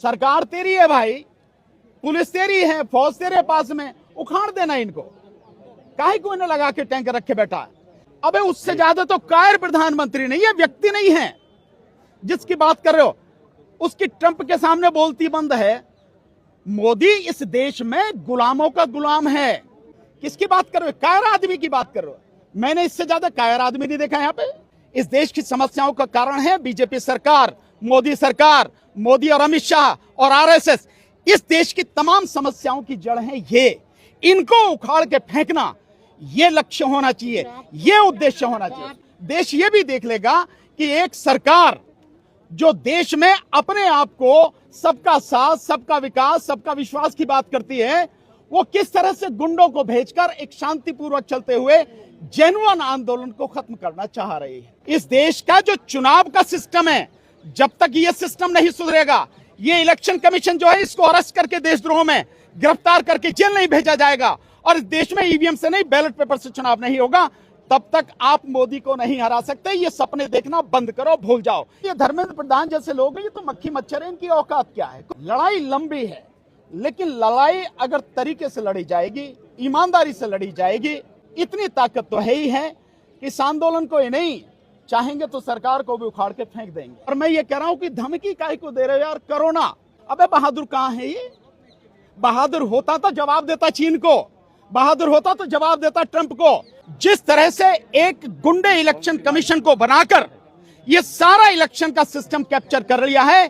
सरकार तेरी है भाई, पुलिस तेरी है, फौज तेरे पास में, उखाड़ देना इनको। काहे को इन्हें लगा के टैंक रखे बैठा है? अबे उससे ज्यादा तो कायर प्रधानमंत्री नहीं है, व्यक्ति नहीं है जिसकी बात कर रहे हो। उसकी ट्रंप के सामने बोलती बंद है। मोदी इस देश में गुलामों का गुलाम है। किसकी बात कर रहे हो? कायर आदमी की बात कर रहे हो। मैंने इससे ज्यादा कायर आदमी नहीं देखा यहाँ पे। इस देश की समस्याओं का कारण है बीजेपी सरकार, मोदी और अमित शाह और आरएसएस। इस देश की तमाम समस्याओं की जड़ है ये। इनको उखाड़ के फेंकना ये लक्ष्य होना चाहिए, ये उद्देश्य होना चाहिए। देश ये भी देख लेगा कि एक सरकार जो देश में अपने आप को सबका साथ, सबका विकास, सबका विश्वास की बात करती है, वो किस तरह से गुंडों को भेजकर एक शांतिपूर्वक चलते हुए जेन्युइन आंदोलन को खत्म करना चाह रही है। इस देश का जो चुनाव का सिस्टम है, जब तक ये सिस्टम नहीं सुधरेगा, ये इलेक्शन कमीशन जो है इसको अरेस्ट करके देशद्रोह में गिरफ्तार करके जेल नहीं भेजा जाएगा और इस देश में ईवीएम से नहीं, बैलेट पेपर से चुनाव नहीं होगा, तब तक आप मोदी को नहीं हरा सकते। ये सपने देखना बंद करो, भूल जाओ। ये धर्मेंद्र प्रधान जैसे लोग हैं, ये तो मक्खी मच्छर है, इनकी औकात क्या है? लड़ाई लंबी है, लेकिन लड़ाई अगर तरीके से लड़ी जाएगी, ईमानदारी से लड़ी जाएगी, इतनी ताकत तो है ही है कि इस आंदोलन को ये नहीं चाहेंगे तो सरकार को भी उखाड़ के फेंक देंगे। और मैं ये कह रहा हूं कि धमकी काहे को दे रहे हो यार? कोरोना, अबे बहादुर कहां है ये? बहादुर होता तो जवाब देता चीन को, बहादुर होता तो जवाब देता ट्रंप को। जिस तरह से एक गुंडे इलेक्शन कमीशन को बनाकर ये सारा इलेक्शन का सिस्टम कैप्चर कर लिया है,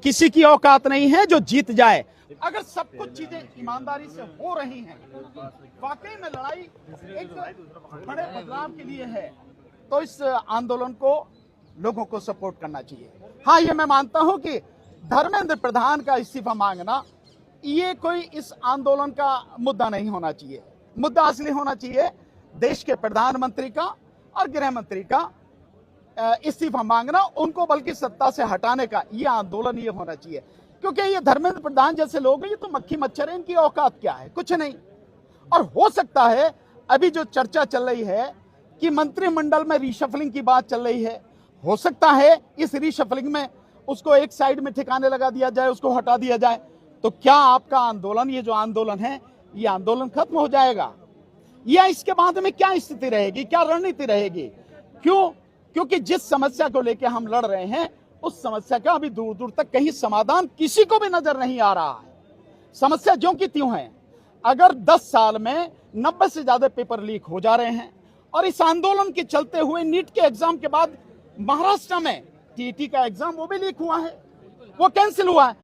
किसी की औकात नहीं है जो जीत जाए। अगर सब कुछ चीजें ईमानदारी से हो रही हैं, वाकई में लड़ाई एक बड़े बदलाव के लिए है, तो इस आंदोलन को लोगों को सपोर्ट करना चाहिए। हाँ, ये मैं मानता हूं कि धर्मेंद्र प्रधान का इस्तीफा मांगना ये कोई इस आंदोलन का मुद्दा नहीं होना चाहिए। मुद्दा असली होना चाहिए देश के प्रधानमंत्री का और गृह मंत्री का इस्तीफा मांगना, उनको बल्कि सत्ता से हटाने का ये आंदोलन ये होना चाहिए। क्योंकि ये धर्मेंद्र प्रधान जैसे लोग हैं, ये तो मक्खी मच्छर है, इनकी औकात क्या है? कुछ नहीं। और हो सकता है अभी जो चर्चा चल रही है कि मंत्रिमंडल में रीशफलिंग की बात चल रही है, हो सकता है इस रीशफलिंग में उसको एक साइड में ठिकाने लगा दिया जाए, उसको हटा दिया जाए, तो क्या आपका आंदोलन, ये जो आंदोलन है, ये आंदोलन खत्म हो जाएगा? या इसके बाद में क्या स्थिति रहेगी, क्या रणनीति रहेगी? क्यों? क्योंकि जिस समस्या को लेकर हम लड़ रहे हैं, उस समस्या का अभी दूर दूर तक कहीं समाधान किसी को भी नजर नहीं आ रहा है। समस्या ज्यों की त्यों है। अगर 10 साल में 90 से ज्यादा पेपर लीक हो जा रहे हैं और इस आंदोलन के चलते हुए नीट के एग्जाम के बाद महाराष्ट्र में टीईटी का एग्जाम वो भी लीक हुआ है, वो कैंसिल हुआ है।